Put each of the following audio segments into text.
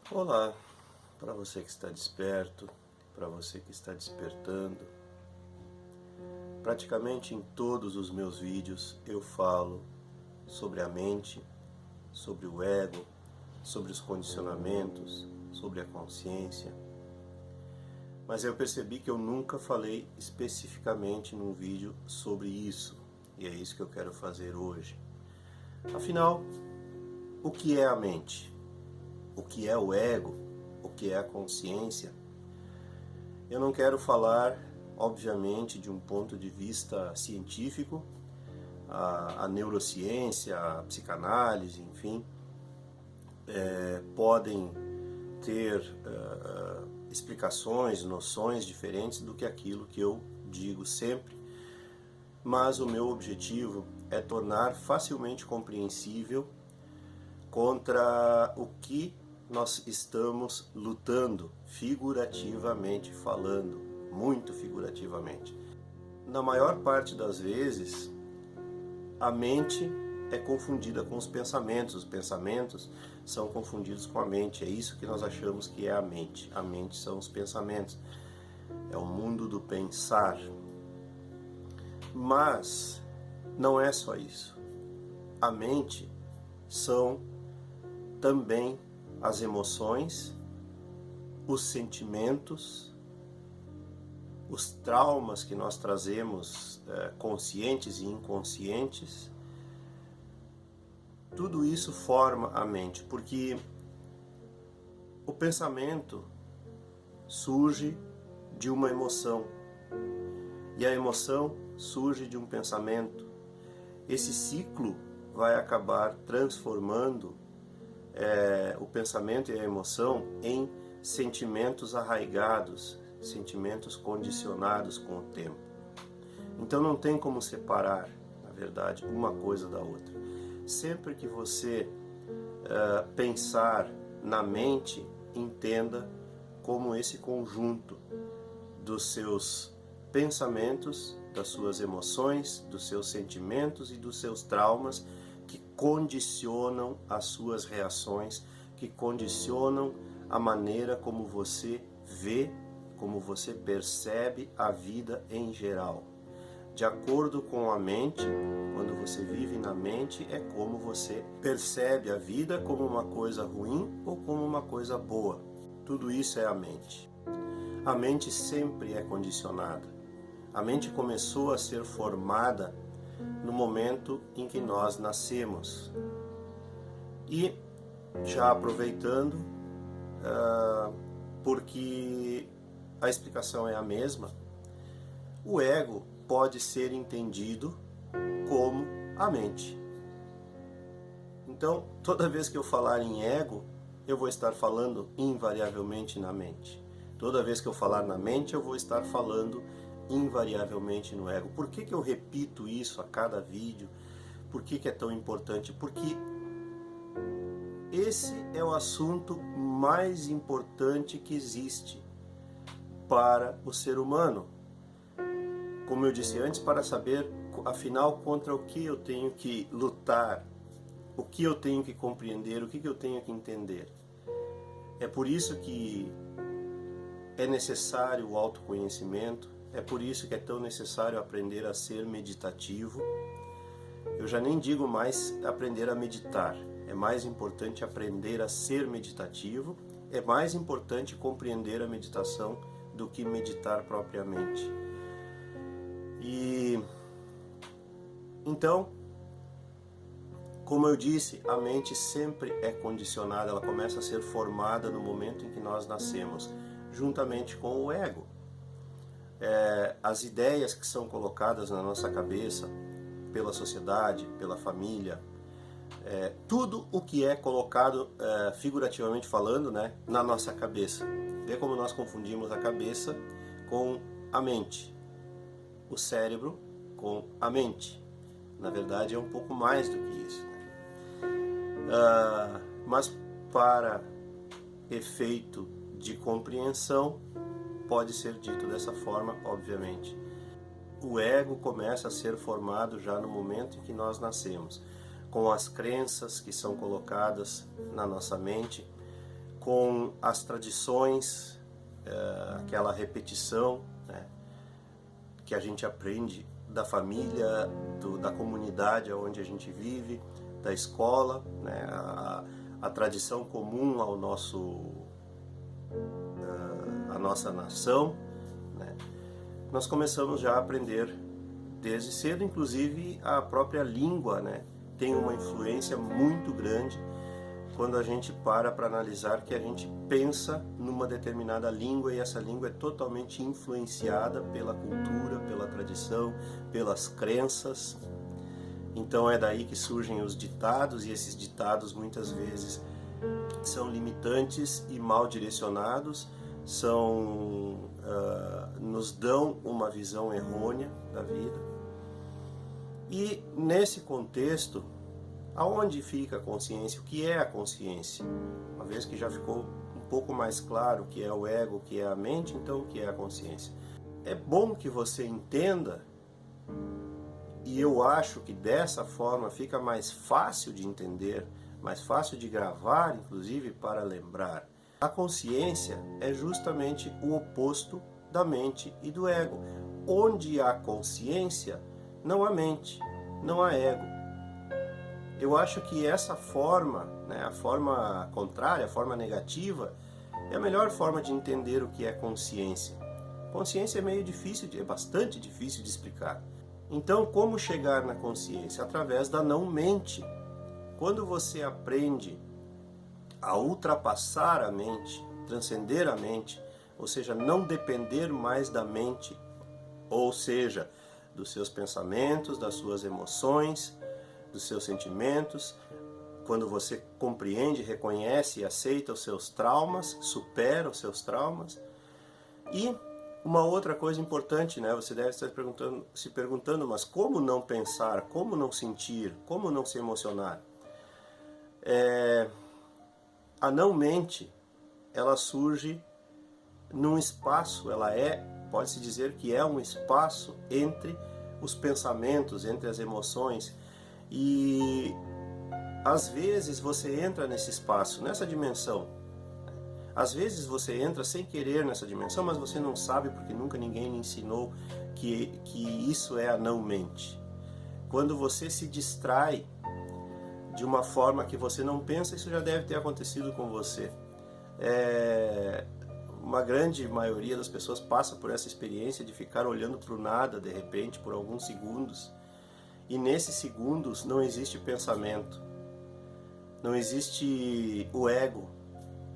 Olá, para você que está desperto, para você que está despertando. Praticamente em todos os meus vídeos eu falo sobre a mente, sobre o ego, sobre os condicionamentos, sobre a consciência. Mas eu percebi que eu nunca falei especificamente num vídeo sobre isso, e é isso que eu quero fazer hoje. Afinal, o que é a mente? O que é o ego? O que é a consciência? Eu não quero falar, obviamente, de um ponto de vista científico. A neurociência, a psicanálise, enfim, podem ter explicações, noções diferentes do que aquilo que eu digo sempre, mas o meu objetivo é tornar facilmente compreensível contra o que nós estamos lutando, figurativamente falando, muito figurativamente. Na maior parte das vezes, a mente é confundida com os pensamentos são confundidos com a mente, é isso que nós achamos que é a mente são os pensamentos, é o mundo do pensar. Mas não é só isso, a mente são também as emoções, os sentimentos, os traumas que nós trazemos, conscientes e inconscientes. Tudo isso forma a mente, porque o pensamento surge de uma emoção, e a emoção surge de um pensamento. Esse ciclo vai acabar transformando o pensamento e a emoção em sentimentos arraigados, sentimentos condicionados com o tempo. Então não tem como separar, na verdade, uma coisa da outra. Sempre que você pensar na mente, entenda como esse conjunto dos seus pensamentos, das suas emoções, dos seus sentimentos e dos seus traumas que condicionam as suas reações, que condicionam a maneira como você vê, como você percebe a vida em geral. De acordo com a mente, quando você vive na mente, é como você percebe a vida, como uma coisa ruim ou como uma coisa boa. Tudo isso é a mente. A mente sempre é condicionada. A mente começou a ser formada no momento em que nós nascemos. E, já aproveitando, porque a explicação é a mesma, o ego pode ser entendido como a mente. Então, toda vez que eu falar em ego, eu vou estar falando invariavelmente na mente. Toda vez que eu falar na mente, eu vou estar falando invariavelmente no ego. Por que eu repito isso a cada vídeo? Por que é tão importante? Porque esse é o assunto mais importante que existe para o ser humano. Como eu disse antes, para saber, afinal, contra o que eu tenho que lutar, o que eu tenho que compreender, o que eu tenho que entender. É por isso que é necessário o autoconhecimento, é por isso que é tão necessário aprender a ser meditativo. Eu já nem digo mais aprender a meditar, é mais importante aprender a ser meditativo, é mais importante compreender a meditação do que meditar propriamente. E então, como eu disse, a mente sempre é condicionada, ela começa a ser formada no momento em que nós nascemos, juntamente com o ego. As ideias que são colocadas na nossa cabeça, pela sociedade, pela família, tudo o que é colocado, figurativamente falando, né, na nossa cabeça. Vê como nós confundimos a cabeça com a mente, o cérebro com a mente. Na verdade é um pouco mais do que isso, né? Mas para efeito de compreensão, pode ser dito dessa forma, obviamente. O ego começa a ser formado já no momento em que nós nascemos, com as crenças que são colocadas na nossa mente, com as tradições, aquela repetição, né, que a gente aprende da família, da comunidade onde a gente vive, da escola, né, a tradição comum ao a nossa nação, né. Nós começamos já a aprender desde cedo, inclusive a própria língua, né, tem uma influência muito grande quando a gente para analisar que a gente pensa numa determinada língua e essa língua é totalmente influenciada pela cultura, pela tradição, pelas crenças. Então é daí que surgem os ditados, e esses ditados muitas vezes são limitantes e mal direcionados, nos dão uma visão errônea da vida. E nesse contexto, aonde fica a consciência? O que é a consciência? Uma vez que já ficou um pouco mais claro o que é o ego, o que é a mente, então o que é a consciência? É bom que você entenda, e eu acho que dessa forma fica mais fácil de entender, mais fácil de gravar, inclusive para lembrar. A consciência é justamente o oposto da mente e do ego. Onde há consciência, não há mente, não há ego. Eu acho que essa forma, né, a forma contrária, a forma negativa, é a melhor forma de entender o que é consciência. Consciência é meio difícil, é bastante difícil de explicar. Então, como chegar na consciência? Através da não-mente. Quando você aprende a ultrapassar a mente, transcender a mente, ou seja, não depender mais da mente, ou seja, dos seus pensamentos, das suas emoções, dos seus sentimentos, quando você compreende, reconhece e aceita os seus traumas, supera os seus traumas. E uma outra coisa importante, né? Você deve estar se perguntando, mas como não pensar, como não sentir, como não se emocionar? A não-mente, ela surge num espaço, pode-se dizer que é um espaço entre os pensamentos, entre as emoções, e às vezes você entra nesse espaço, nessa dimensão. Às vezes você entra sem querer nessa dimensão, mas você não sabe porque nunca ninguém lhe ensinou que isso é a não-mente. Quando você se distrai de uma forma que você não pensa, isso já deve ter acontecido com você. Uma grande maioria das pessoas passa por essa experiência de ficar olhando para o nada, de repente, por alguns segundos. E nesses segundos não existe pensamento, não existe o ego,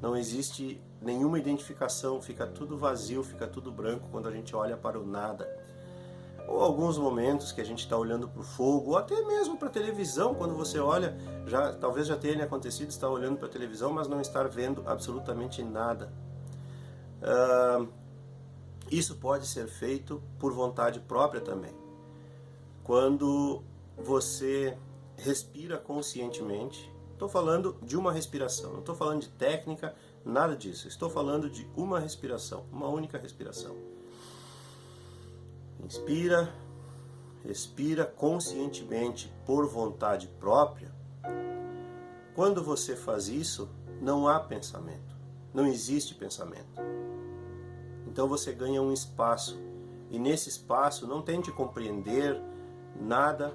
não existe nenhuma identificação, fica tudo vazio, fica tudo branco quando a gente olha para o nada. Ou alguns momentos que a gente está olhando para o fogo, ou até mesmo para a televisão, quando você olha, talvez já tenha acontecido estar olhando para a televisão, mas não estar vendo absolutamente nada. Isso pode ser feito por vontade própria também. Quando você respira conscientemente, estou falando de uma respiração, não estou falando de técnica, nada disso. Estou falando de uma respiração, uma única respiração. Inspira, expira conscientemente por vontade própria. Quando você faz isso, não há pensamento, não existe pensamento. Então você ganha um espaço, e nesse espaço não tente compreender nada,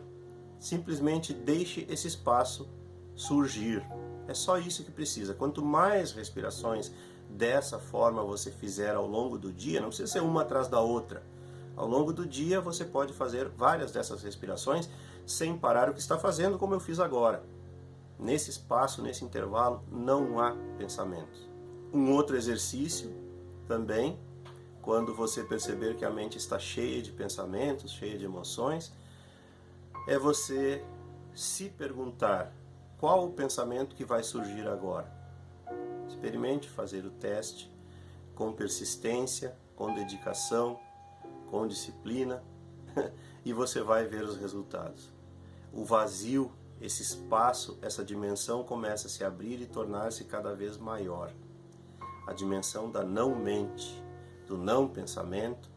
simplesmente deixe esse espaço surgir. É só isso que precisa. Quanto mais respirações dessa forma você fizer ao longo do dia, não precisa ser uma atrás da outra. Ao longo do dia você pode fazer várias dessas respirações sem parar o que está fazendo, como eu fiz agora. Nesse espaço, nesse intervalo, não há pensamentos. Um outro exercício também, quando você perceber que a mente está cheia de pensamentos, cheia de emoções, é você se perguntar qual o pensamento que vai surgir agora. Experimente fazer o teste com persistência, com dedicação, com disciplina, e você vai ver os resultados. O vazio, esse espaço, essa dimensão começa a se abrir e tornar-se cada vez maior. A dimensão da não-mente, do não-pensamento,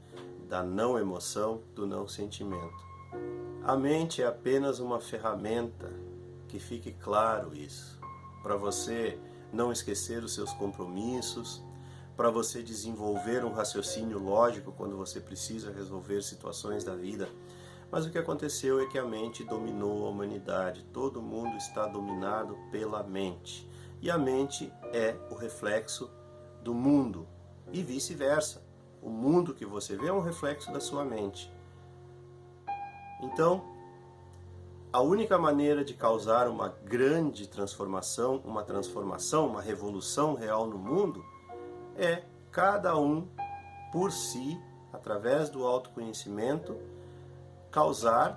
da não-emoção, do não-sentimento. A mente é apenas uma ferramenta, que fique claro isso, para você não esquecer os seus compromissos, para você desenvolver um raciocínio lógico quando você precisa resolver situações da vida. Mas o que aconteceu é que a mente dominou a humanidade. Todo mundo está dominado pela mente. E a mente é o reflexo do mundo e vice-versa. O mundo que você vê é um reflexo da sua mente. Então, a única maneira de causar uma grande transformação, uma revolução real no mundo, é cada um por si, através do autoconhecimento,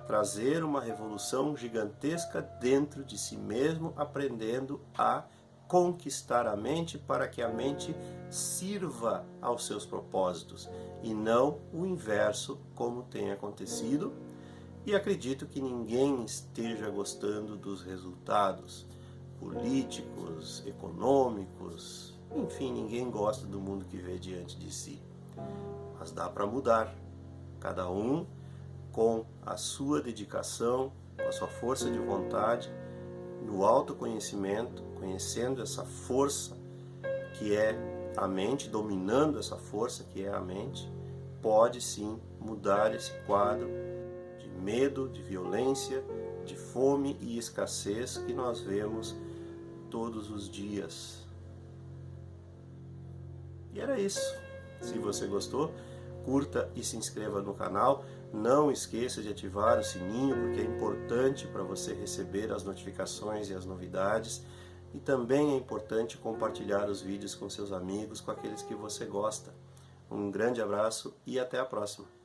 trazer uma revolução gigantesca dentro de si mesmo, aprendendo a conquistar a mente para que a mente sirva aos seus propósitos e não o inverso, como tem acontecido. E acredito que ninguém esteja gostando dos resultados políticos, econômicos, enfim, ninguém gosta do mundo que vê diante de si. Mas dá para mudar, cada um com a sua dedicação, com a sua força de vontade, no autoconhecimento, conhecendo essa força que é a mente, dominando essa força que é a mente, pode sim mudar esse quadro de medo, de violência, de fome e escassez que nós vemos todos os dias. E era isso. Se você gostou, curta e se inscreva no canal. Não esqueça de ativar o sininho, porque é importante para você receber as notificações e as novidades. E também é importante compartilhar os vídeos com seus amigos, com aqueles que você gosta. Um grande abraço e até a próxima.